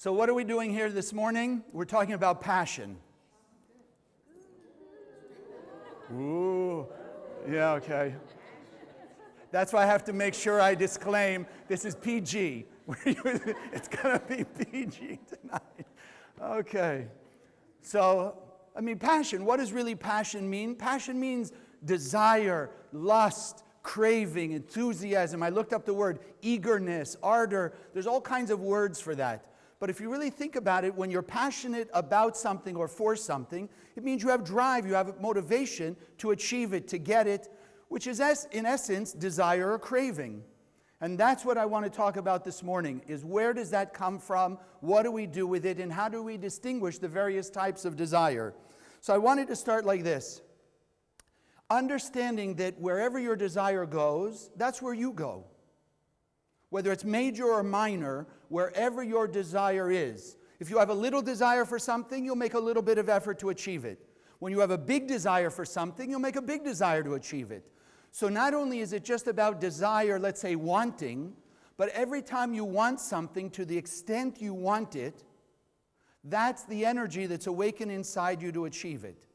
So what are we doing here this morning? We're talking about passion. Ooh, yeah, okay. That's why I have to make sure I disclaim this is PG. It's going to be PG tonight. Okay. So, passion. What does really passion mean? Passion means desire, lust, craving, enthusiasm. I looked up the word eagerness, ardor. There's all kinds of words for that. But if you really think about it, when you're passionate about something or for something, it means you have drive, you have motivation to achieve it, to get it, which is in essence desire or craving. And that's what I want to talk about this morning, is where does that come from, what do we do with it, and how do we distinguish the various types of desire. So I wanted to start like this. Understanding that wherever your desire goes, that's where you go. Whether it's major or minor, wherever your desire is. If you have a little desire for something, you'll make a little bit of effort to achieve it. When you have a big desire for something, you'll make a big desire to achieve it. So not only is it just about desire, let's say wanting, but every time you want something to the extent you want it, that's the energy that's awakened inside you to achieve it.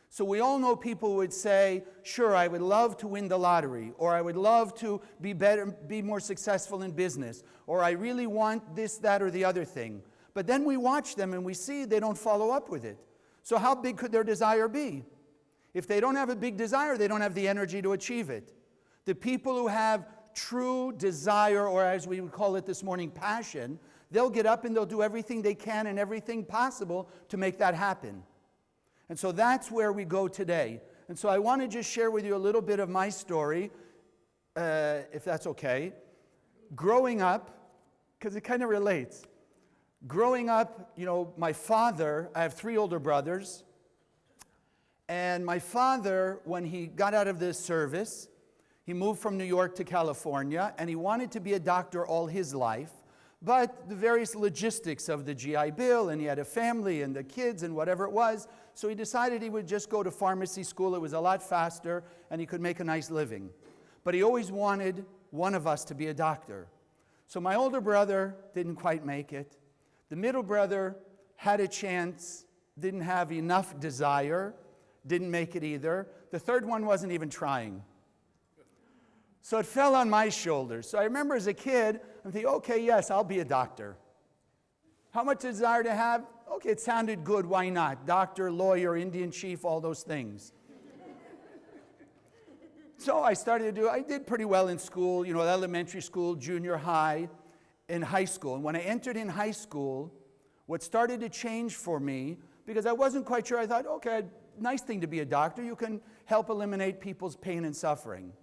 So we all know people who would say, sure, I would love to win the lottery, or I would love to be better, be more successful in business, or I really want this, that, or the other thing. But then we watch them and we see they don't follow up with it. So how big could their desire be? If they don't have a big desire, they don't have the energy to achieve it. The people who have true desire, or as we would call it this morning, passion, they'll get up and they'll do everything they can and everything possible to make that happen. And so that's where we go today. And so I want to just share with you a little bit of my story, if that's okay. Growing up, because it kind of relates. Growing up, my father, I have 3 older brothers, and my father, when he got out of the service, he moved from New York to California, and he wanted to be a doctor all his life. But the various logistics of the GI Bill, and he had a family and the kids and whatever it was, so he decided he would just go to pharmacy school. It was a lot faster, and he could make a nice living. But he always wanted one of us to be a doctor. So my older brother didn't quite make it. The middle brother had a chance, didn't have enough desire, didn't make it either. The third one wasn't even trying. So it fell on my shoulders. So I remember as a kid, I'm thinking, okay, yes, I'll be a doctor. How much desire to have? Okay, it sounded good, why not? Doctor, lawyer, Indian chief, all those things. So I did pretty well in school, elementary school, junior high, in high school. And when I entered in high school, what started to change for me, because I wasn't quite sure, I thought, okay, nice thing to be a doctor. You can help eliminate people's pain and suffering.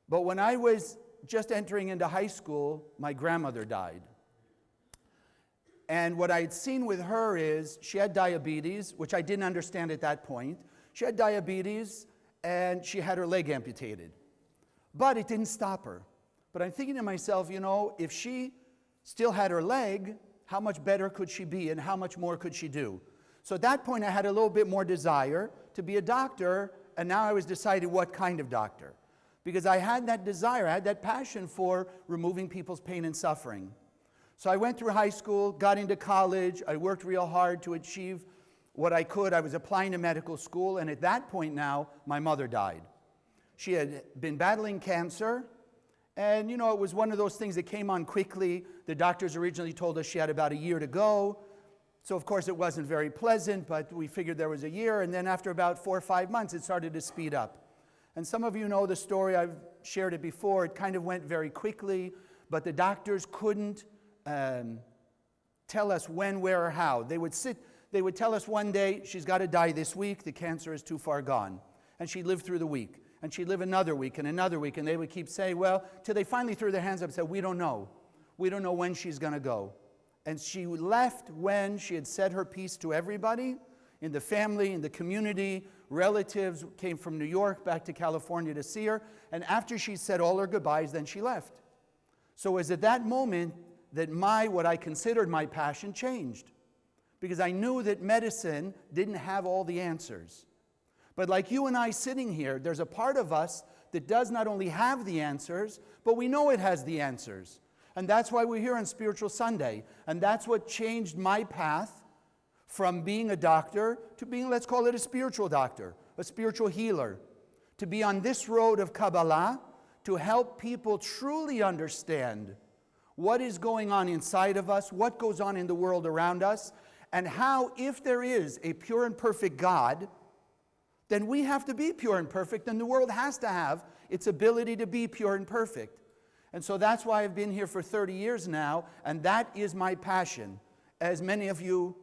But when I was just entering into high school, my grandmother died. And what I had seen with her is she had diabetes, which I didn't understand at that point. She had diabetes, and she had her leg amputated. But it didn't stop her. But I'm thinking to myself, if she still had her leg, how much better could she be, and how much more could she do? So at that point, I had a little bit more desire to be a doctor, and now I was deciding what kind of doctor. Because I had that desire, I had that passion for removing people's pain and suffering. So I went through high school, got into college, I worked real hard to achieve what I could. I was applying to medical school, and at that point now, my mother died. She had been battling cancer, and it was one of those things that came on quickly. The doctors originally told us she had about a year to go. So of course it wasn't very pleasant, but we figured there was a year, and then after about 4 or 5 months, it started to speed up. And some of you know the story, I've shared it before, it kind of went very quickly, but the doctors couldn't tell us when, where, or how. They would tell us one day, she's got to die this week, the cancer is too far gone. And she'd live through the week, and she'd live another week, and they would keep saying, well, till they finally threw their hands up and said, we don't know. We don't know when she's going to go. And she left when she had said her piece to everybody, in the family, in the community. Relatives came from New York back to California to see her, and after she said all her goodbyes, then she left. So it was at that moment that what I considered my passion changed, because I knew that medicine didn't have all the answers. But like you and I sitting here, there's a part of us that does not only have the answers, but we know it has the answers. And that's why we're here on Spiritual Sunday. And that's what changed my path from being a doctor to being, let's call it a spiritual doctor, a spiritual healer. To be on this road of Kabbalah, to help people truly understand what is going on inside of us, what goes on in the world around us, and how, if there is a pure and perfect God, then we have to be pure and perfect, and the world has to have its ability to be pure and perfect. And so that's why I've been here for 30 years now, and that is my passion. As many of you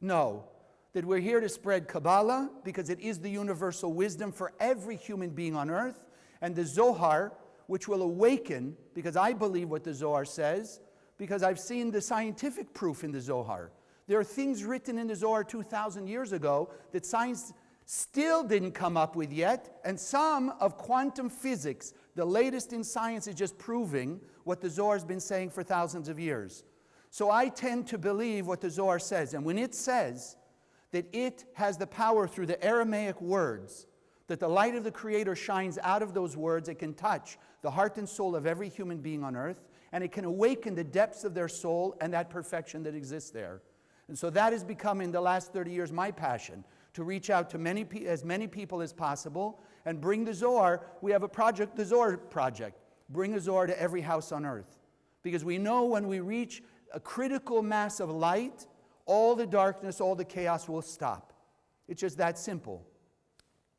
know, that we're here to spread Kabbalah, because it is the universal wisdom for every human being on earth, and the Zohar, which will awaken, because I believe what the Zohar says, because I've seen the scientific proof in the Zohar. There are things written in the Zohar 2,000 years ago that science still didn't come up with yet, and some of quantum physics, the latest in science, is just proving what the Zohar has been saying for thousands of years. So I tend to believe what the Zohar says, and when it says that it has the power through the Aramaic words, that the light of the Creator shines out of those words, it can touch the heart and soul of every human being on earth, and it can awaken the depths of their soul and that perfection that exists there. And so that has become, in the last 30 years, my passion, to reach out to as many people as possible and bring the Zohar. We have a project, the Zohar Project. Bring the Zohar to every house on earth. Because we know when we reach a critical mass of light, all the darkness, all the chaos will stop. It's just that simple.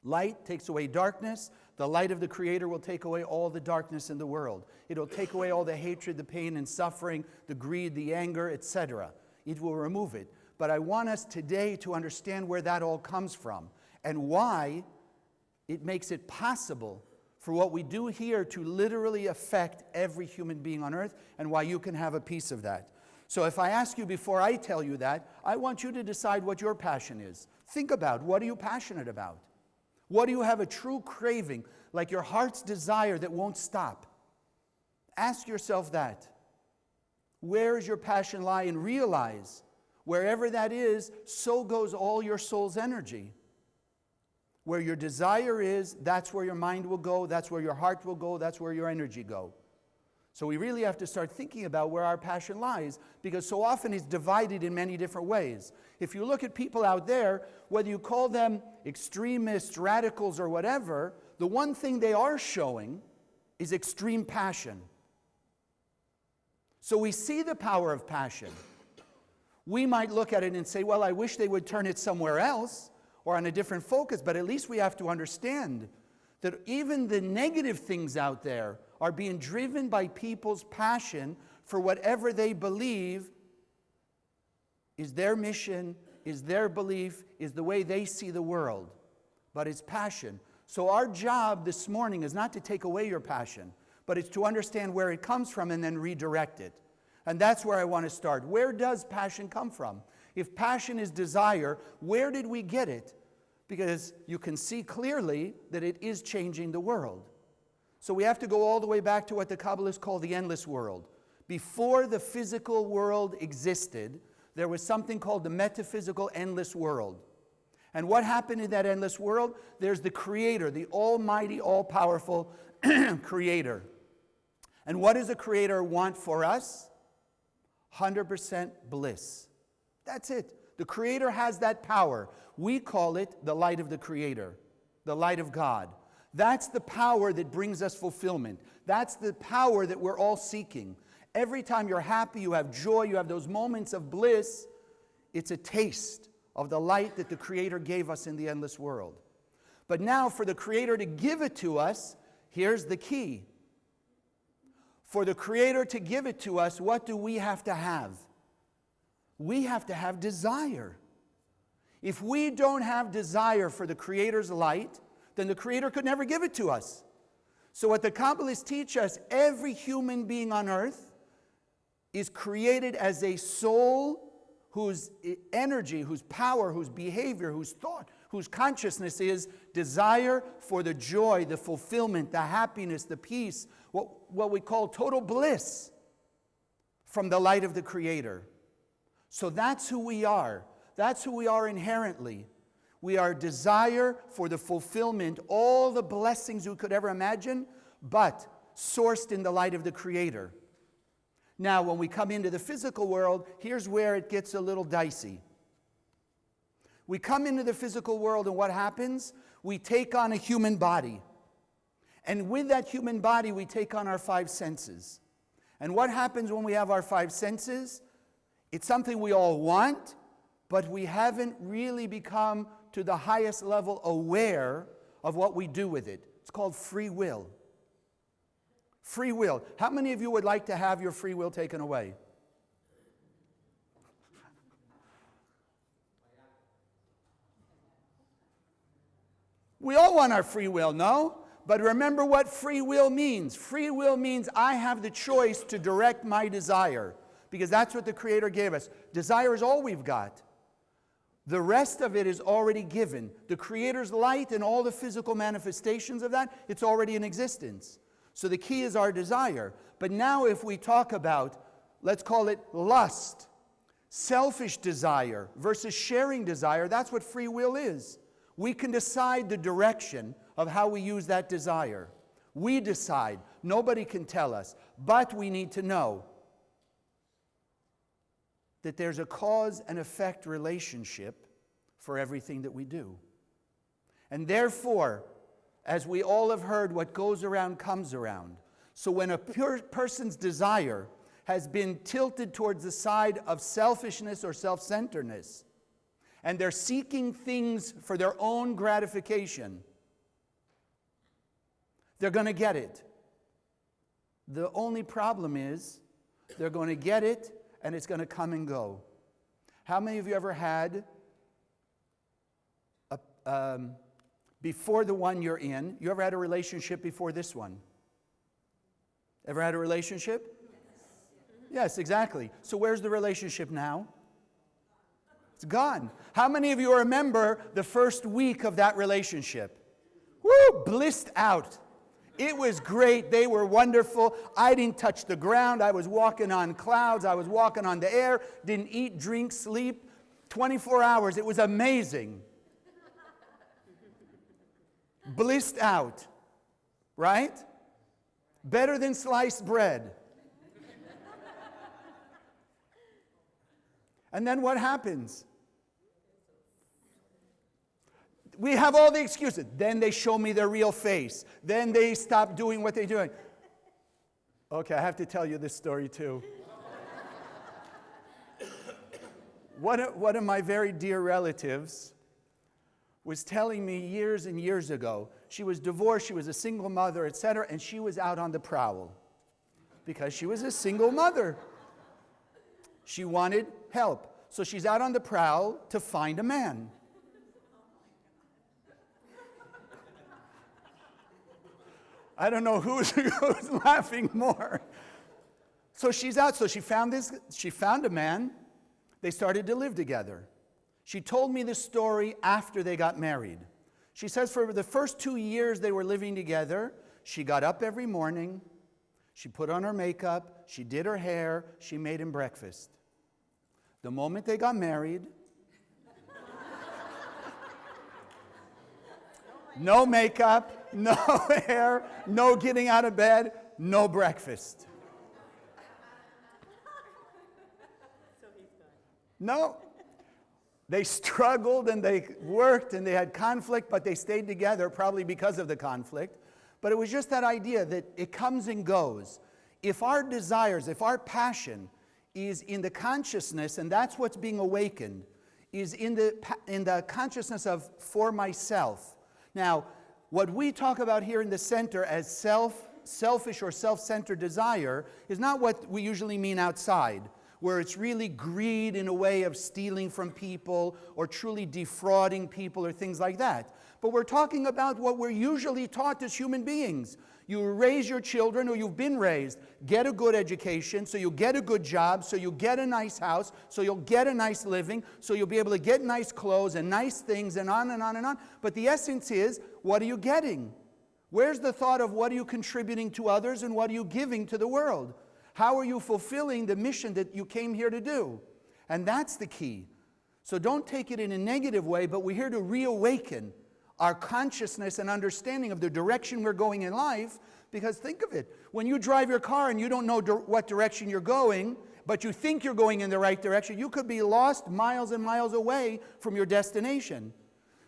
Light takes away darkness. The light of the Creator will take away all the darkness in the world. It'll take away all the hatred, the pain and suffering, the greed, the anger, etc. It will remove it. But I want us today to understand where that all comes from and why it makes it possible for what we do here to literally affect every human being on earth, and why you can have a piece of that. So if I ask you before I tell you that, I want you to decide what your passion is. Think about, what are you passionate about? What do you have a true craving, like your heart's desire that won't stop? Ask yourself that. Where does your passion lie? And realize, wherever that is, so goes all your soul's energy. Where your desire is, that's where your mind will go, that's where your heart will go, that's where your energy go. So we really have to start thinking about where our passion lies, because so often it's divided in many different ways. If you look at people out there, whether you call them extremists, radicals, or whatever, the one thing they are showing is extreme passion. So we see the power of passion. We might look at it and say, well, I wish they would turn it somewhere else or on a different focus, but at least we have to understand that even the negative things out there are being driven by people's passion for whatever they believe is their mission, is their belief, is the way they see the world. But it's passion. So our job this morning is not to take away your passion, but it's to understand where it comes from and then redirect it. And that's where I want to start. Where does passion come from? If passion is desire, where did we get it? Because you can see clearly that it is changing the world. So we have to go all the way back to what the Kabbalists call the endless world. Before the physical world existed, there was something called the metaphysical endless world. And what happened in that endless world? There's the Creator, the almighty, all-powerful Creator. And what does the Creator want for us? 100% bliss. That's it. The Creator has that power. We call it the light of the Creator, the light of God. That's the power that brings us fulfillment. That's the power that we're all seeking. Every time you're happy, you have joy, you have those moments of bliss, it's a taste of the light that the Creator gave us in the endless world. But now for the Creator to give it to us, here's the key. For the Creator to give it to us, what do we have to have? We have to have desire. If we don't have desire for the Creator's light, then the Creator could never give it to us. So what the Kabbalists teach us, every human being on earth is created as a soul whose energy, whose power, whose behavior, whose thought, whose consciousness is desire for the joy, the fulfillment, the happiness, the peace, what we call total bliss from the light of the Creator. So that's who we are. That's who we are inherently. We are desire for the fulfillment, all the blessings you could ever imagine, but sourced in the light of the Creator. Now, when we come into the physical world, here's where it gets a little dicey. We come into the physical world, and what happens? We take on a human body. And with that human body, we take on our 5 senses. And what happens when we have our 5 senses? It's something we all want, but we haven't really become to the highest level aware of what we do with it. It's called free will. Free will. How many of you would like to have your free will taken away? We all want our free will, no? But remember what free will means. Free will means I have the choice to direct my desire, because that's what the Creator gave us. Desire is all we've got. The rest of it is already given. The Creator's light and all the physical manifestations of that, it's already in existence. So the key is our desire. But now if we talk about, let's call it lust, selfish desire versus sharing desire, that's what free will is. We can decide the direction of how we use that desire. We decide. Nobody can tell us. But we need to know that there's a cause and effect relationship for everything that we do. And therefore, as we all have heard, what goes around comes around. So when a person's desire has been tilted towards the side of selfishness or self-centeredness, and they're seeking things for their own gratification, they're going to get it. The only problem is they're going to get it and it's going to come and go. How many of you ever had, before the one you're in, you ever had a relationship before this one? Ever had a relationship? Yes, exactly. So where's the relationship now? It's gone. How many of you remember the first week of that relationship? Woo! Blissed out. It was great. They were wonderful. I didn't touch the ground. I was walking on clouds. I was walking on the air. Didn't eat, drink, sleep. 24 hours. It was amazing. Blissed out. Right? Better than sliced bread. And then what happens? We have all the excuses. Then they show me their real face. Then they stop doing what they're doing. Okay, I have to tell you this story too. One of my very dear relatives was telling me years and years ago, she was divorced, she was a single mother, etc., and she was out on the prowl because she was a single mother. She wanted help. So she's out on the prowl to find a man. I don't know who's laughing more. So she's out. So she found a man. They started to live together. She told me this story after they got married. She says for the first 2 years they were living together, she got up every morning, she put on her makeup, she did her hair, she made him breakfast. The moment they got married, no makeup, no hair, no getting out of bed, no breakfast. So he's gone. No. They struggled and they worked and they had conflict, but they stayed together probably because of the conflict. But it was just that idea that it comes and goes. If our desires, if our passion is in the consciousness, and that's what's being awakened, is in the consciousness of for myself. Now, what we talk about here in the center as selfish or self-centered desire is not what we usually mean outside, where it's really greed in a way of stealing from people or truly defrauding people or things like that. But we're talking about what we're usually taught as human beings. You raise your children, or you've been raised, get a good education, so you'll get a good job, so you'll get a nice house, so you'll get a nice living, so you'll be able to get nice clothes and nice things and on and on and on. But the essence is, what are you getting? Where's the thought of what are you contributing to others and what are you giving to the world? How are you fulfilling the mission that you came here to do? And that's the key. So don't take it in a negative way, but we're here to reawaken our consciousness and understanding of the direction we're going in life, Because think of it. When you drive your car and you don't know what direction you're going, but you think you're going in the right direction, you could be lost miles and miles away from your destination.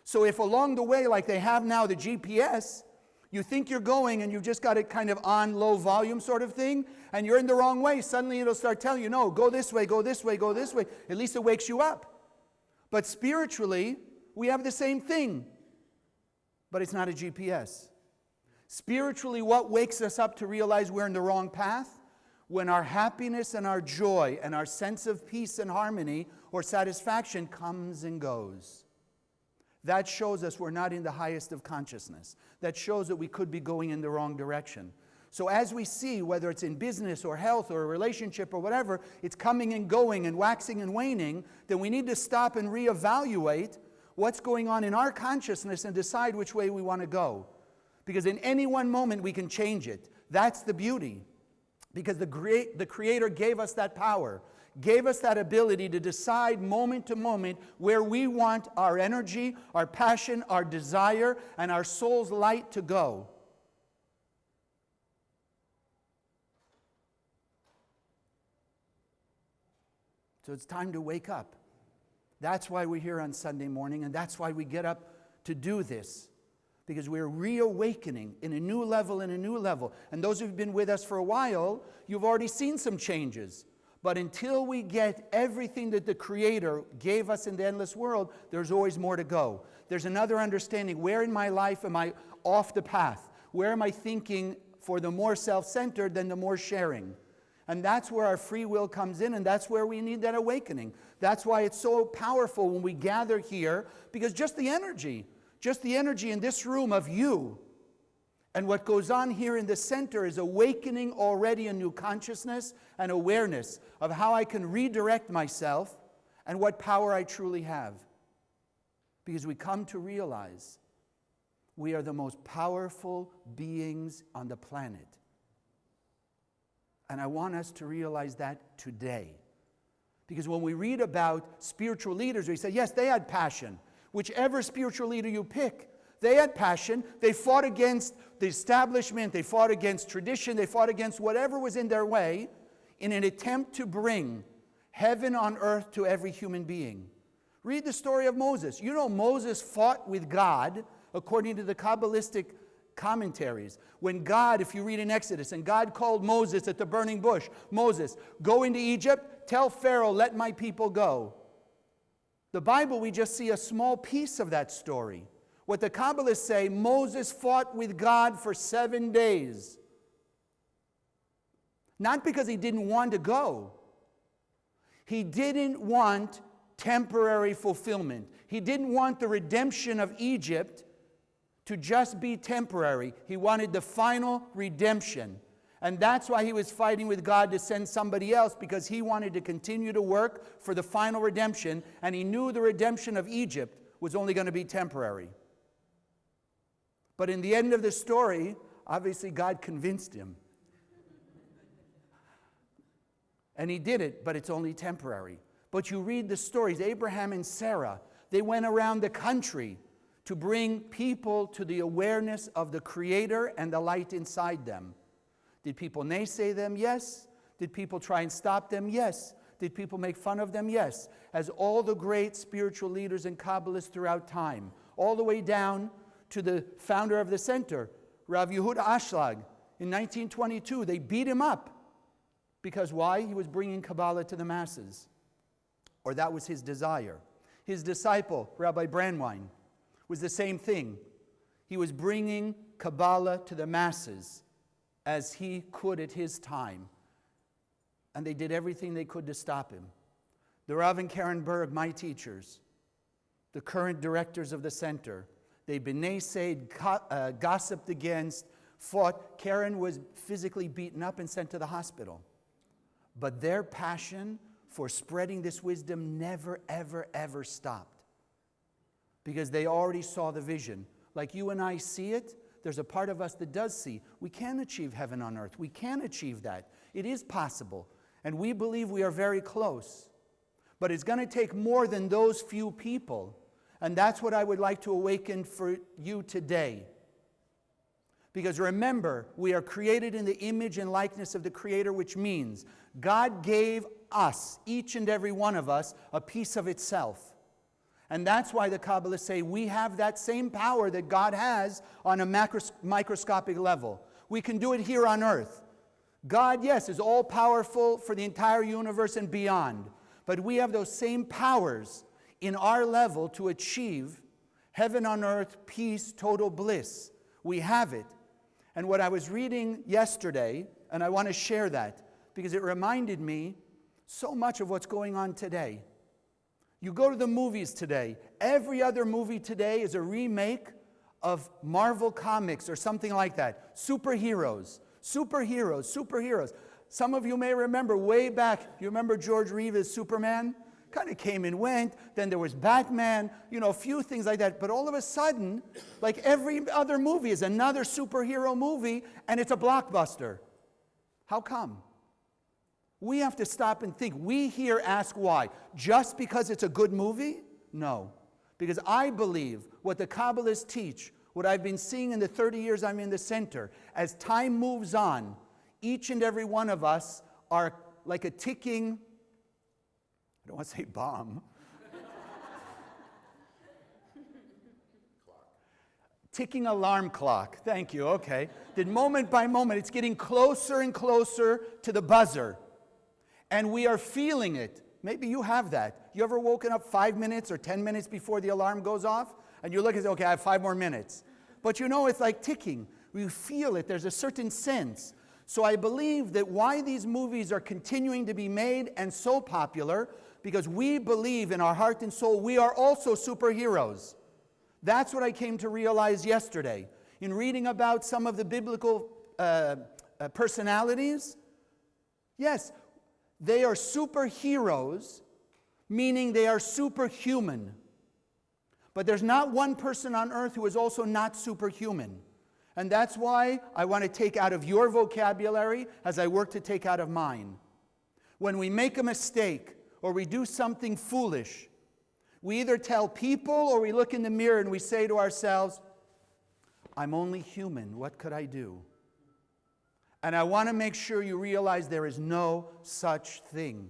So if along the way, like they have now, the GPS, you think you're going and you've just got it kind of on low volume sort of thing, and you're in the wrong way, suddenly it'll start telling you, no, go this way, go this way, go this way. At least it wakes you up. But spiritually, we have the same thing, but it's not a GPS. Spiritually, what wakes us up to realize we're in the wrong path? When our happiness and our joy and our sense of peace and harmony or satisfaction comes and goes. That shows us we're not in the highest of consciousness. That shows that we could be going in the wrong direction. So as we see, whether it's in business or health or a relationship or whatever, it's coming and going and waxing and waning, then we need to stop and reevaluate what's going on in our consciousness and decide which way we want to go. Because in any one moment we can change it. That's the beauty. Because the Creator gave us that power, gave us that ability to decide moment to moment where we want our energy, our passion, our desire, and our soul's light to go. So it's time to wake up. That's why we're here on Sunday morning, and that's why we get up to do this. Because we're reawakening in a new level, And those who've been with us for a while, you've already seen some changes. But until we get everything that the Creator gave us in the endless world, there's always more to go. There's another understanding. Where in my life am I off the path? Where am I thinking for the more self-centered than the more sharing? And that's where our free will comes in, and that's where we need that awakening. That's why it's so powerful when we gather here, because just the energy in this room of you and what goes on here in the center is awakening already a new consciousness and awareness of how I can redirect myself and what power I truly have. Because we come to realize we are the most powerful beings on the planet. And I want us to realize that today. Because when we read about spiritual leaders, we say, yes, they had passion. Whichever spiritual leader you pick, they had passion. They fought against the establishment. They fought against tradition. They fought against whatever was in their way in an attempt to bring heaven on earth to every human being. Read the story of Moses. You know, Moses fought with God according to the Kabbalistic commentaries. When God, if you read in Exodus, and God called Moses at the burning bush, Moses, go into Egypt, tell Pharaoh, let my people go. The Bible, we just see a small piece of that story. What the Kabbalists say, Moses fought with God for 7 days. Not because he didn't want to go. He didn't want temporary fulfillment. He didn't want the redemption of Egypt to just be temporary. He wanted the final redemption. And that's why he was fighting with God to send somebody else, because he wanted to continue to work for the final redemption, and he knew the redemption of Egypt was only going to be temporary. But in the end of the story, obviously God convinced him. And he did it, but it's only temporary. But you read the stories, Abraham and Sarah, they went around the country to bring people to the awareness of the Creator and the light inside them. Did people naysay them? Yes. Did people try and stop them? Yes. Did people make fun of them? Yes. As all the great spiritual leaders and Kabbalists throughout time, all the way down to the founder of the center, Rav Yehuda Ashlag, in 1922, they beat him up. Because why? He was bringing Kabbalah to the masses. Or that was his desire. His disciple, Rabbi Brandwein, was the same thing. He was bringing Kabbalah to the masses as he could at his time. And they did everything they could to stop him. The Rav and Karen Berg, my teachers, the current directors of the center, they've been naysayed, gossiped against, fought. Karen was physically beaten up and sent to the hospital. But their passion for spreading this wisdom never, ever, ever stopped. Because they already saw the vision. Like you and I see it, there's a part of us that does see. We can achieve heaven on earth. We can achieve that. It is possible. And we believe we are very close. But it's going to take more than those few people. And that's what I would like to awaken for you today. Because remember, we are created in the image and likeness of the Creator, which means God gave us, each and every one of us, a piece of itself. And that's why the Kabbalists say we have that same power that God has on a microscopic level. We can do it here on earth. God, yes, is all-powerful for the entire universe and beyond. But we have those same powers in our level to achieve heaven on earth, peace, total bliss. We have it. And what I was reading yesterday, and I want to share that, because it reminded me so much of what's going on today. You go to the movies today. Every other movie today is a remake of Marvel Comics or something like that. Superheroes. Some of you may remember way back, you remember George Reeves' Superman? Kind of came and went. Then there was Batman, a few things like that. But all of a sudden, like every other movie is another superhero movie, and it's a blockbuster. How come? We have to stop and think. We here ask why. Just because it's a good movie? No. Because I believe what the Kabbalists teach, what I've been seeing in the 30 years I'm in the center, as time moves on, each and every one of us are like a ticking, I don't want to say bomb. Ticking alarm clock. Thank you, okay. That moment by moment, it's getting closer and closer to the buzzer. And we are feeling it. Maybe you have that. You ever woken up 5 minutes or 10 minutes before the alarm goes off? And you look and say, okay, I have 5 more minutes. But it's like ticking. We feel it. There's a certain sense. So I believe that why these movies are continuing to be made and so popular, because we believe in our heart and soul we are also superheroes. That's what I came to realize yesterday. In reading about some of the biblical personalities, yes, they are superheroes, meaning they are superhuman. But there's not one person on earth who is also not superhuman. And that's why I want to take out of your vocabulary as I work to take out of mine. When we make a mistake or we do something foolish, we either tell people or we look in the mirror and we say to ourselves, I'm only human, what could I do? And I want to make sure you realize there is no such thing.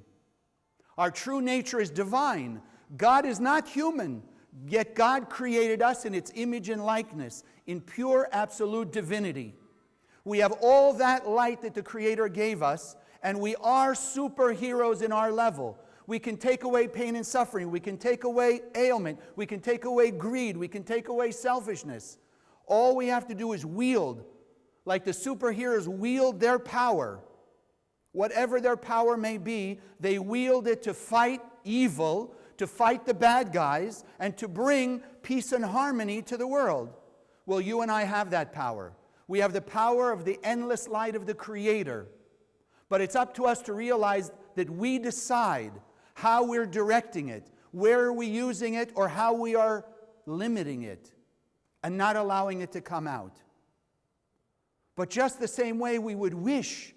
Our true nature is divine. God is not human, yet God created us in its image and likeness, in pure absolute divinity. We have all that light that the Creator gave us, and we are superheroes in our level. We can take away pain and suffering. We can take away ailment. We can take away greed. We can take away selfishness. All we have to do is wield, like the superheroes wield their power. Whatever their power may be, they wield it to fight evil, to fight the bad guys, and to bring peace and harmony to the world. Well, you and I have that power. We have the power of the endless light of the Creator. But it's up to us to realize that we decide how we're directing it, where are we using it, or how we are limiting it, and not allowing it to come out. But just the same way we would wish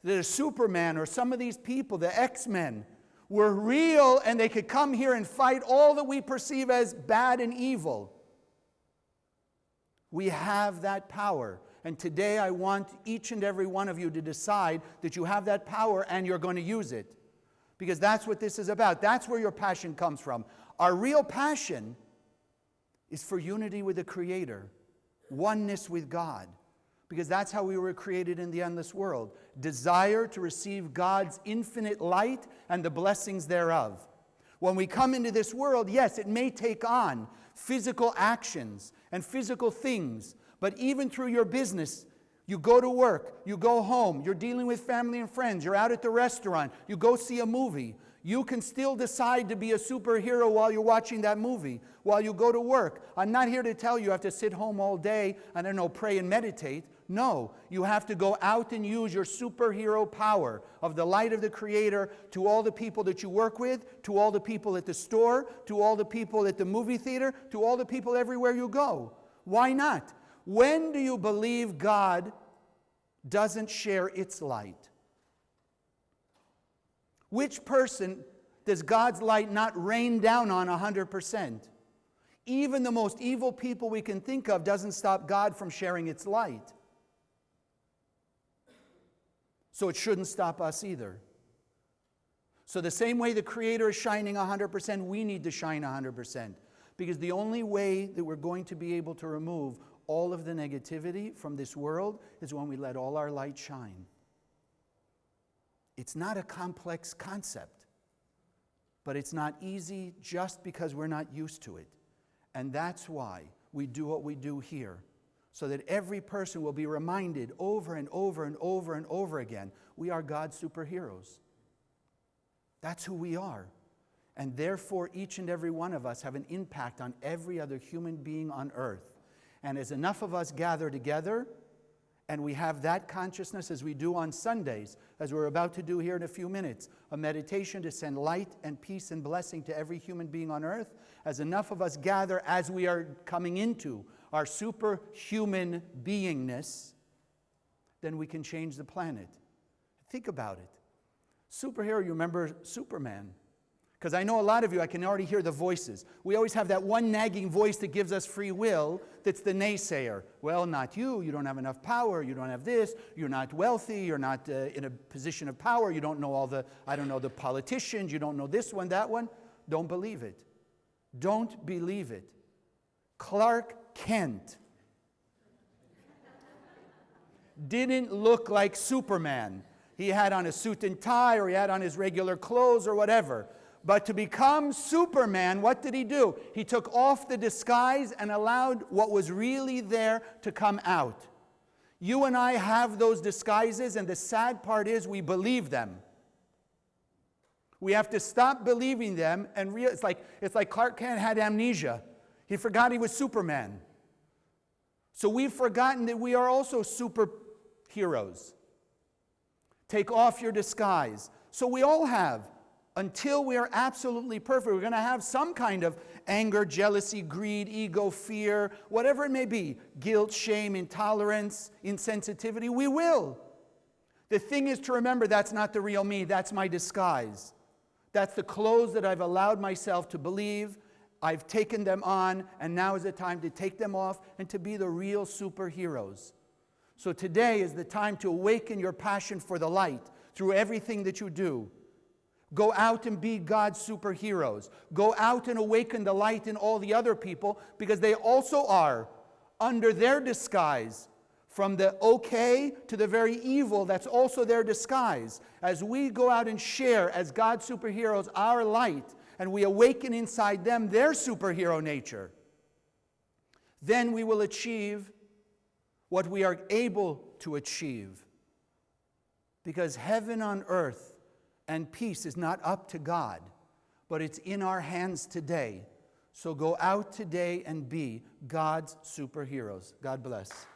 that a Superman or some of these people, the X-Men, were real and they could come here and fight all that we perceive as bad and evil. We have that power. And today I want each and every one of you to decide that you have that power and you're going to use it. Because that's what this is about. That's where your passion comes from. Our real passion is for unity with the Creator, oneness with God. Because that's how we were created in the endless world. Desire to receive God's infinite light and the blessings thereof. When we come into this world, yes, it may take on physical actions and physical things. But even through your business, you go to work, you go home, you're dealing with family and friends, you're out at the restaurant, you go see a movie. You can still decide to be a superhero while you're watching that movie, while you go to work. I'm not here to tell you have to sit home all day and, pray and meditate. No, you have to go out and use your superhero power of the light of the Creator to all the people that you work with, to all the people at the store, to all the people at the movie theater, to all the people everywhere you go. Why not? When do you believe God doesn't share its light? Which person does God's light not rain down on 100%? Even the most evil people we can think of doesn't stop God from sharing its light. So it shouldn't stop us either. So the same way the Creator is shining 100%, we need to shine 100%. Because the only way that we're going to be able to remove all of the negativity from this world is when we let all our light shine. It's not a complex concept, but it's not easy just because we're not used to it. And that's why we do what we do here, so that every person will be reminded over and over and over and over again, we are God's superheroes. That's who we are. And therefore, each and every one of us have an impact on every other human being on earth. And as enough of us gather together, and we have that consciousness as we do on Sundays, as we're about to do here in a few minutes, a meditation to send light and peace and blessing to every human being on earth, as enough of us gather as we are coming into our superhuman beingness, then we can change the planet. Think about it. Superhero, you remember Superman? Because I know a lot of you, I can already hear the voices. We always have that one nagging voice that gives us free will that's the naysayer. Well, not you. You don't have enough power. You don't have this. You're not wealthy. You're not in a position of power. You don't know all the, the politicians. You don't know this one, that one. Don't believe it. Don't believe it. Clark Kent didn't look like Superman. He had on a suit and tie, or he had on his regular clothes or whatever. But to become Superman, what did he do? He took off the disguise and allowed what was really there to come out. You and I have those disguises, and the sad part is we believe them. We have to stop believing them and it's like Clark Kent had amnesia. He forgot he was Superman. So we've forgotten that we are also superheroes. Take off your disguise. So we all have. Until we are absolutely perfect, we're going to have some kind of anger, jealousy, greed, ego, fear, whatever it may be. Guilt, shame, intolerance, insensitivity. We will. The thing is to remember that's not the real me. That's my disguise. That's the clothes that I've allowed myself to believe. I've taken them on, and now is the time to take them off and to be the real superheroes. So today is the time to awaken your passion for the light through everything that you do. Go out and be God's superheroes. Go out and awaken the light in all the other people, because they also are under their disguise. From the okay to the very evil, that's also their disguise. As we go out and share as God's superheroes our light, and we awaken inside them their superhero nature, then we will achieve what we are able to achieve. Because heaven on earth and peace is not up to God, but it's in our hands today. So go out today and be God's superheroes. God bless.